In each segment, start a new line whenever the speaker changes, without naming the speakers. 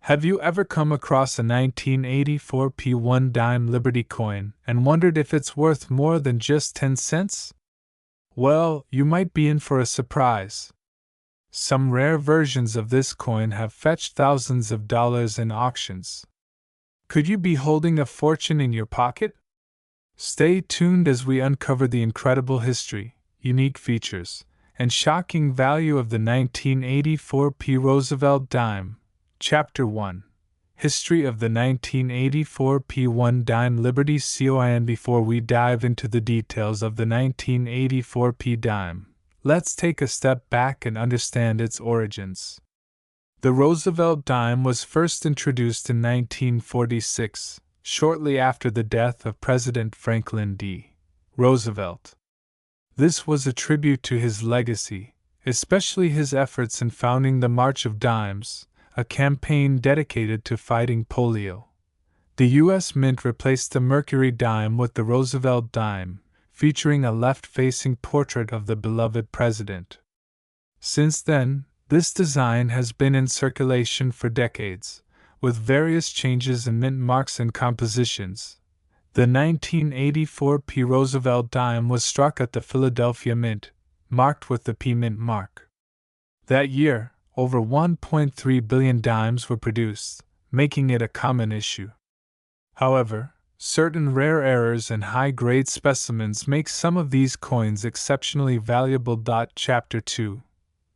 Have you ever come across a 1984 P1 dime Liberty coin and wondered if it's worth more than just 10 cents? Well, you might be in for a surprise. Some rare versions of this coin have fetched thousands of dollars in auctions. Could you be holding a fortune in your pocket? Stay tuned as we uncover the incredible history, unique features, and shocking value of the 1984 P. Roosevelt dime. Chapter 1: History of the 1984 P1 Dime Liberty Coin. Before we dive into the details of the 1984 P dime, let's take a step back and understand its origins. The Roosevelt dime was first introduced in 1946, shortly after the death of President Franklin D. Roosevelt. This was a tribute to his legacy, especially his efforts in founding the March of Dimes, a campaign dedicated to fighting polio. The U.S. Mint replaced the Mercury dime with the Roosevelt dime, featuring a left-facing portrait of the beloved president. Since then, this design has been in circulation for decades, with various changes in mint marks and compositions. The 1984 P. Roosevelt dime was struck at the Philadelphia Mint, marked with the P Mint mark. That year, over 1.3 billion dimes were produced, making it a common issue. However, certain rare errors and high-grade specimens make some of these coins exceptionally valuable. Chapter 2: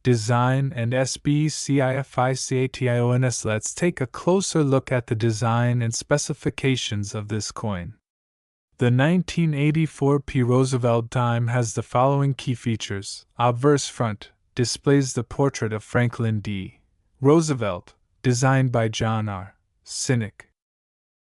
Design and Specifications. Let's take a closer look at the design and specifications of this coin. The 1984 P. Roosevelt dime has the following key features. Obverse front displays the portrait of Franklin D. Roosevelt, designed by John R. Sinek.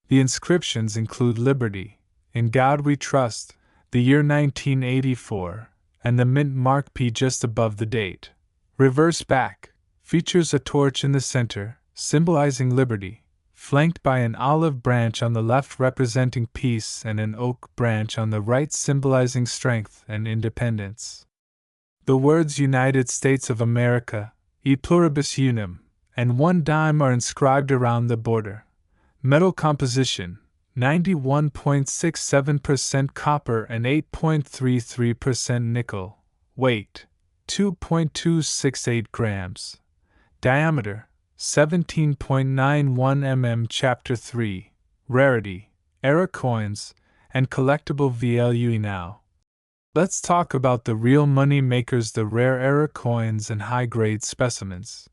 The inscriptions include Liberty, In God We Trust, the year 1984, and the mint mark P just above the date. Reverse back features a torch in the center, symbolizing liberty, flanked by an olive branch on the left representing peace and an oak branch on the right symbolizing strength and independence. The words United States of America, E pluribus unum, and one dime are inscribed around the border. Metal composition: 91.67% copper and 8.33% nickel. Weight: 2.268 grams. Diameter: 17.91 mm. Chapter 3: Rarity, Era Coins, and Collectible value. Now, let's talk about the real money makers, the rare era coins and high-grade specimens.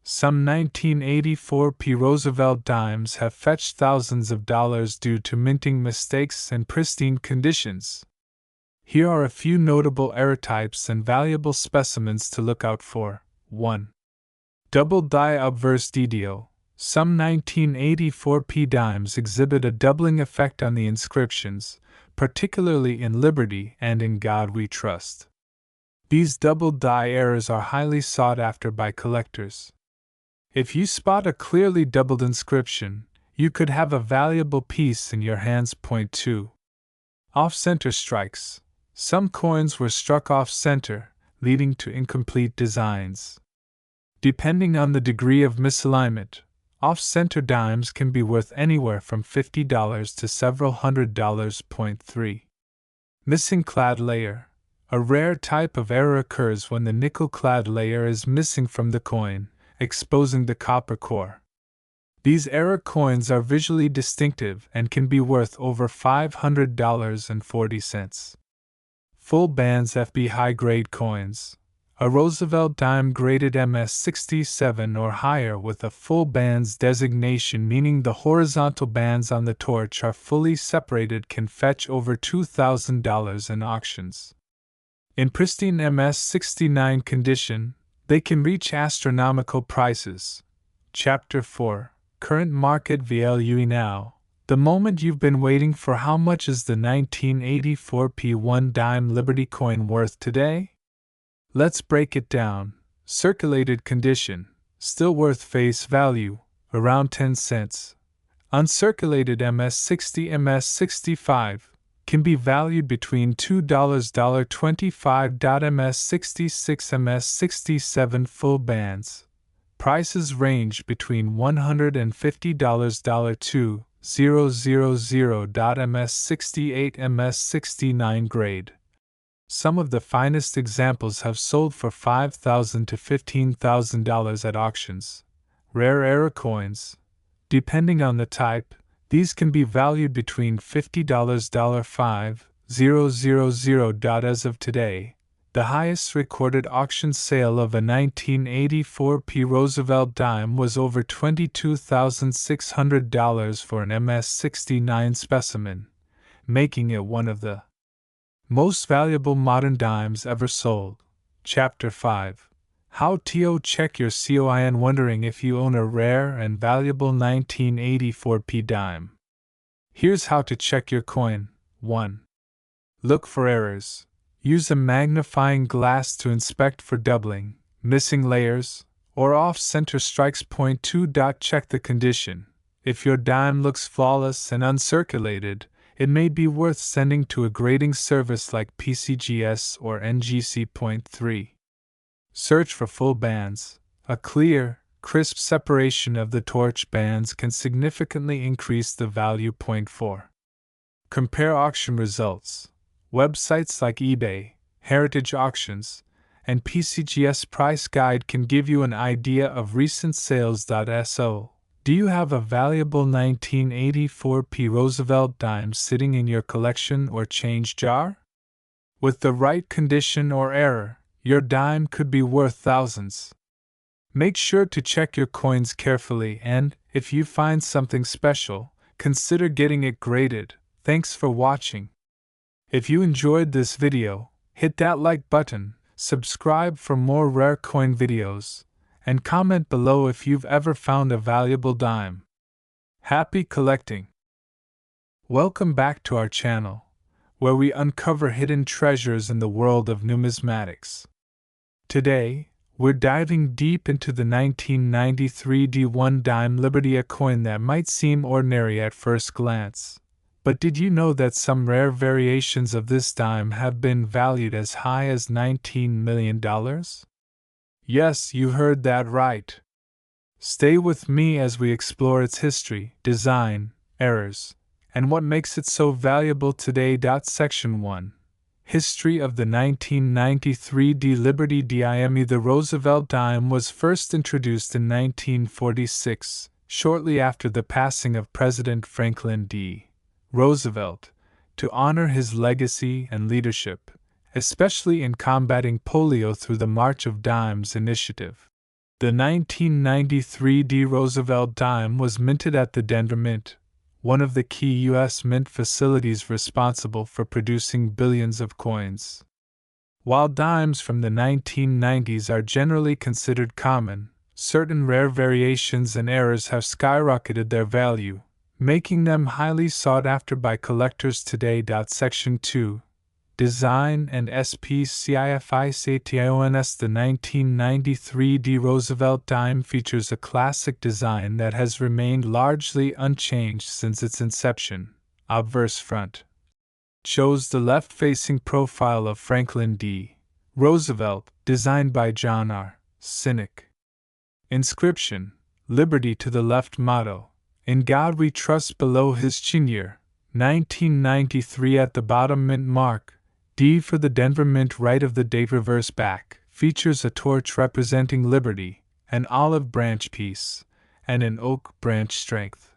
Some 1984 P. Roosevelt dimes have fetched thousands of dollars due to minting mistakes and pristine conditions. Here are a few notable error types and valuable specimens to look out for. 1. Double die obverse DDO. Some 1984 P dimes exhibit a doubling effect on the inscriptions, particularly in Liberty and In God We Trust. These double die errors are highly sought after by collectors. If you spot a clearly doubled inscription, you could have a valuable piece in your hands. Point 2. Off-center strikes. Some coins were struck off-center, leading to incomplete designs. Depending on the degree of misalignment, off-center dimes can be worth anywhere from $50 to several $100s. Point 3. Missing clad layer. A rare type of error occurs when the nickel-clad layer is missing from the coin, exposing the copper core. These error coins are visually distinctive and can be worth over $500.40. Full bands FB high-grade coins. A Roosevelt dime graded MS67 or higher with a full bands designation, meaning the horizontal bands on the torch are fully separated, can fetch over $2,000 in auctions. In pristine MS69 condition, they can reach astronomical prices. Chapter 4: Current market value. Now, the moment you've been waiting for. How much is the 1984 P1 dime Liberty coin worth today? Let's break it down. Circulated condition, still worth face value, around 10 cents. Uncirculated MS60, MS65, can be valued between $2, $25. MS66, MS67 full bands. Prices range between $150 to $000.ms68 ms69 grade. Some of the finest examples have sold for $5,000 to $15,000 at auctions. Rare error coins. Depending on the type, these can be valued between $50,500. As of today, the highest recorded auction sale of a 1984 Roosevelt dime was over $22,600 for an MS69 specimen, making it one of the most valuable modern dimes ever sold. Chapter 5. How to check your coin. Wondering if you own a rare and valuable 1984 dime? Here's how to check your coin. 1. Look for errors. Use a magnifying glass to inspect for doubling, missing layers, or off-center strikes. 2. Check the condition. If your dime looks flawless and uncirculated, it may be worth sending to a grading service like PCGS or NGC. 3. Search for full bands. A clear, crisp separation of the torch bands can significantly increase the value. 4. Compare auction results. Websites like eBay, Heritage Auctions, and PCGS Price Guide can give you an idea of recent sales. So, do you have a valuable 1984 Roosevelt dime sitting in your collection or change jar? With the right condition or error, your dime could be worth thousands. Make sure to check your coins carefully, and, if you find something special, consider getting it graded. Thanks for watching. If you enjoyed this video, hit that like button, subscribe for more rare coin videos, and comment below if you've ever found a valuable dime. Happy collecting! Welcome back to our channel, where we uncover hidden treasures in the world of numismatics. Today, we're diving deep into the 1993 D1 dime Liberty, a coin that might seem ordinary at first glance. But did you know that some rare variations of this dime have been valued as high as $19 million? Yes, you heard that right. Stay with me as we explore its history, design, errors, and what makes it so valuable today. Section 1. History of the 1993 Liberty Dime. The Roosevelt dime was first introduced in 1946, shortly after the passing of President Franklin D. Roosevelt, to honor his legacy and leadership, especially in combating polio through the March of Dimes initiative. The 1993 Roosevelt dime was minted at the Denver Mint, one of the key U.S. mint facilities responsible for producing billions of coins. While dimes from the 1990s are generally considered common, certain rare variations and errors have skyrocketed their value, making them highly sought after by collectors today. Section 2. Design and specifications. The 1993 Roosevelt dime features a classic design that has remained largely unchanged since its inception. Obverse front shows the left-facing profile of Franklin D. Roosevelt, designed by John R. Sinek. Inscription: Liberty to the left. Motto: In God We Trust. Below his chin, year 1993 at the bottom. Mint mark D for the Denver Mint. Right of the date. Reverse back features a torch representing liberty, an olive branch piece, and an oak branch strength.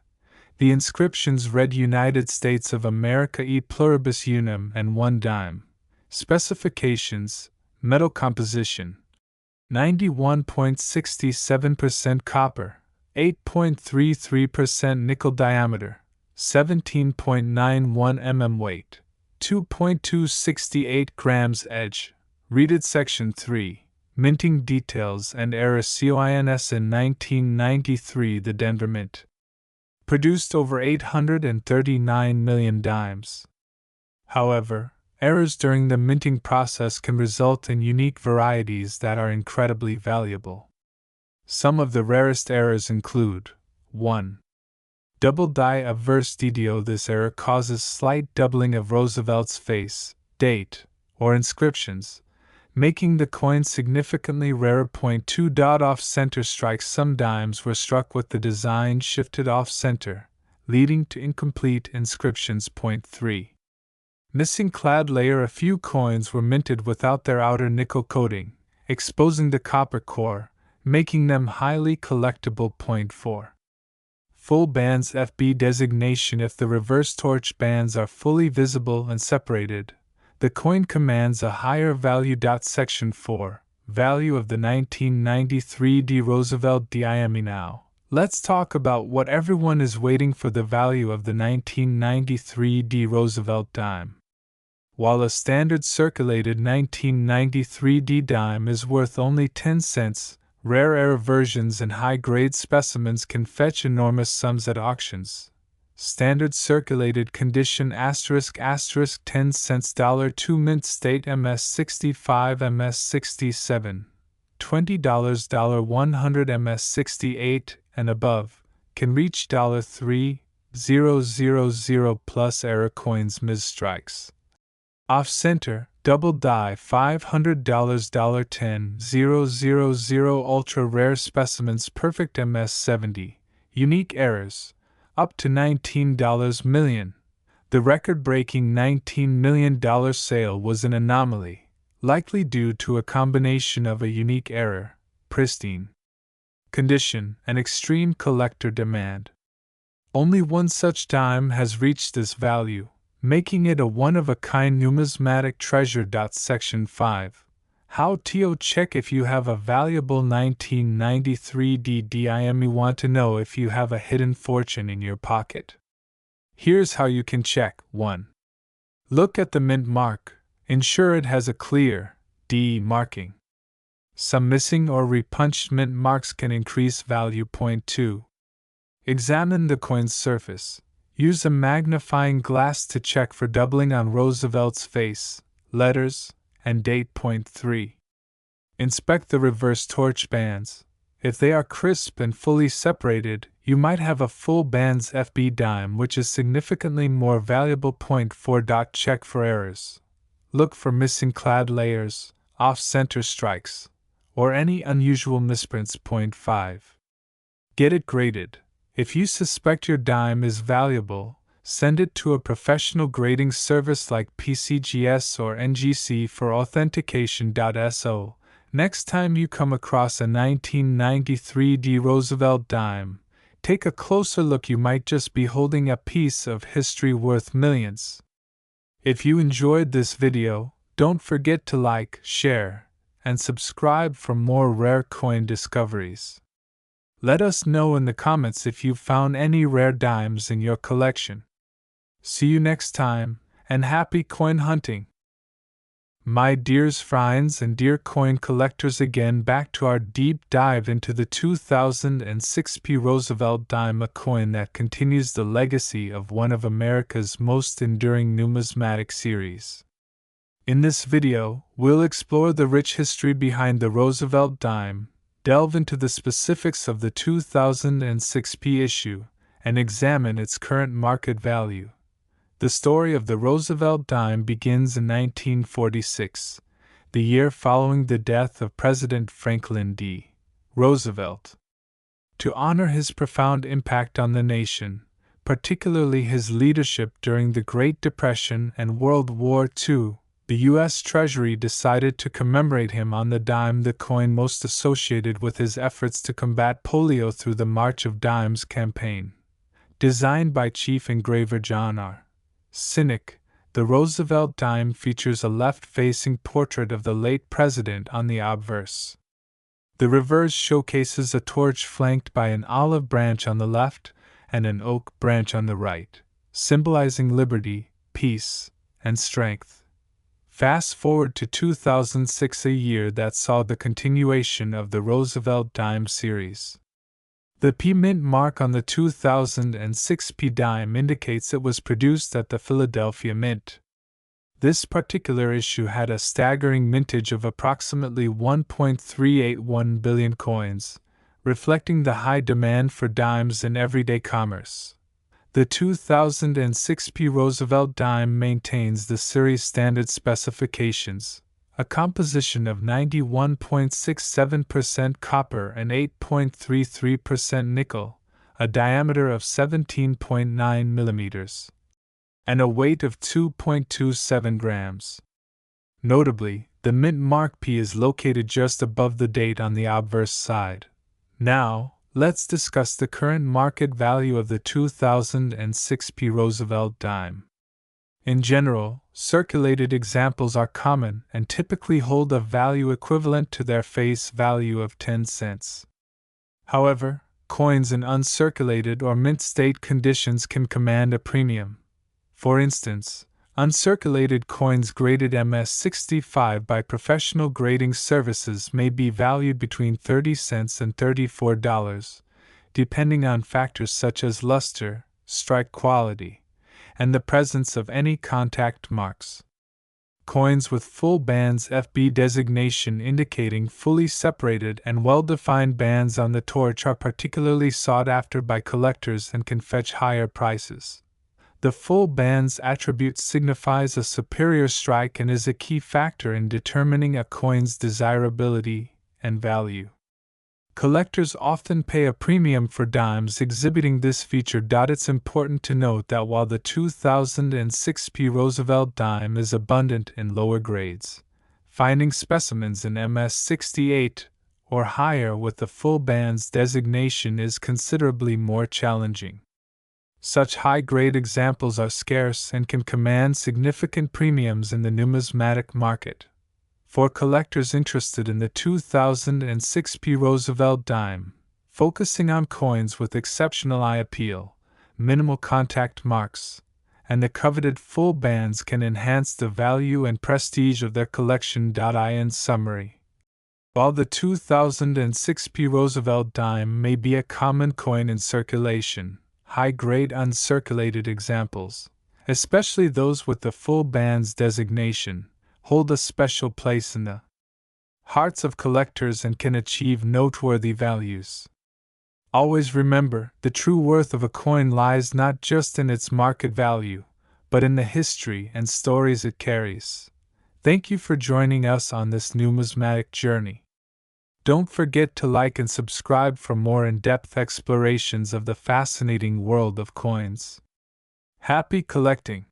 The inscriptions read United States of America e pluribus unum and 1 dime. Specifications: metal composition 91.67% copper, 8.33% nickel. Diameter 17.91 mm. Weight 2.268 grams. Edge reeded. Section 3. Minting details and errors. Coins in 1993 the Denver Mint produced over 839 million dimes. However, errors during the minting process can result in unique varieties that are incredibly valuable. Some of the rarest errors include: 1. Double die obverse DDO. This error causes slight doubling of Roosevelt's face, date, or inscriptions, making the coin significantly rarer. 2. Off-center strikes. Some dimes were struck with the design shifted off-center, leading to incomplete inscriptions. 3. Missing clad layer. A few coins were minted without their outer nickel coating, exposing the copper core, making them highly collectible. 4. Full bands. FB designation. If the reverse torch bands are fully visible and separated, the coin commands a higher value. Section 4. Value of the 1993 Roosevelt dime. Now, let's talk about what everyone is waiting for: the value of the 1993 Roosevelt dime. While a standard circulated 1993 dime is worth only 10 cents, rare versions and high-grade specimens can fetch enormous sums at auctions. Standard circulated condition ** 10 cents. $2 mint state MS65 MS67 $20 $100 MS68 and above can reach $3,000 plus error coins. Ms. strikes off-center, double die $500 $10,000 ultra-rare specimens perfect MS70, unique errors, up to $19 million. The record-breaking $19 million sale was an anomaly, likely due to a combination of a unique error, pristine condition, and extreme collector demand. Only one such dime has reached this value, making it a one-of-a-kind numismatic treasure. Section 5. How to check if you have a valuable 1993 dime. You want to know if you have a hidden fortune in your pocket. Here's how you can check. 1. Look at the mint mark. Ensure it has a clear D marking. Some missing or repunched mint marks can increase value. 2. Examine the coin's surface. Use a magnifying glass to check for doubling on Roosevelt's face, letters, and date. 3. Inspect the reverse torch bands. If they are crisp and fully separated, you might have a full bands FB dime, which is significantly more valuable. 4. Check for errors. Look for missing clad layers, off-center strikes, or any unusual misprints. 5. Get it graded. If you suspect your dime is valuable, send it to a professional grading service like PCGS or NGC for authentication. So, next time you come across a 1993 Roosevelt dime, take a closer look. You might just be holding a piece of history worth millions. If you enjoyed this video, don't forget to like, share, and subscribe for more rare coin discoveries. Let us know in the comments if you've found any rare dimes in your collection. See you next time, and happy coin hunting! My dears friends and dear coin collectors, again back to our deep dive into the 2006 Roosevelt dime, a coin that continues the legacy of one of America's most enduring numismatic series. In this video, we'll explore the rich history behind the Roosevelt dime, delve into the specifics of the 2006 issue, and examine its current market value. The story of the Roosevelt dime begins in 1946, the year following the death of President Franklin D. Roosevelt. To honor his profound impact on the nation, particularly his leadership during the Great Depression and World War II, the U.S. Treasury decided to commemorate him on the dime, the coin most associated with his efforts to combat polio through the March of Dimes campaign. Designed by Chief Engraver John R. Sinek, the Roosevelt dime features a left-facing portrait of the late president on the obverse. The reverse showcases a torch flanked by an olive branch on the left and an oak branch on the right, symbolizing liberty, peace, and strength. Fast forward to 2006, a year that saw the continuation of the Roosevelt dime series. The P mint mark on the 2006 P dime indicates it was produced at the Philadelphia Mint. This particular issue had a staggering mintage of approximately 1.381 billion coins, reflecting the high demand for dimes in everyday commerce. The 2006 Roosevelt dime maintains the series standard specifications, a composition of 91.67% copper and 8.33% nickel, a diameter of 17.9 millimeters, and a weight of 2.27 grams. Notably, the mint mark P is located just above the date on the obverse side. Now, let's discuss the current market value of the 2006 P Roosevelt dime. In general, circulated examples are common and typically hold a value equivalent to their face value of 10 cents. However, coins in uncirculated or mint state conditions can command a premium. For instance, uncirculated coins graded MS-65 by professional grading services may be valued between 30 cents and $34, depending on factors such as luster, strike quality, and the presence of any contact marks. Coins with full bands FB designation indicating fully separated and well-defined bands on the torch are particularly sought after by collectors and can fetch higher prices. The full bands attribute signifies a superior strike and is a key factor in determining a coin's desirability and value. Collectors often pay a premium for dimes exhibiting this feature. It's important to note that while the 2006 P Roosevelt dime is abundant in lower grades, finding specimens in MS-68 or higher with the full bands designation is considerably more challenging. Such high-grade examples are scarce and can command significant premiums in the numismatic market. For collectors interested in the 2006 P Roosevelt dime, focusing on coins with exceptional eye appeal, minimal contact marks, and the coveted full bands can enhance the value and prestige of their collection. In summary, while the 2006 P Roosevelt dime may be a common coin in circulation, high-grade uncirculated examples, especially those with the full bands designation, hold a special place in the hearts of collectors and can achieve noteworthy values. Always remember, the true worth of a coin lies not just in its market value, but in the history and stories it carries. Thank you for joining us on this numismatic journey. Don't forget to like and subscribe for more in-depth explorations of the fascinating world of coins. Happy collecting!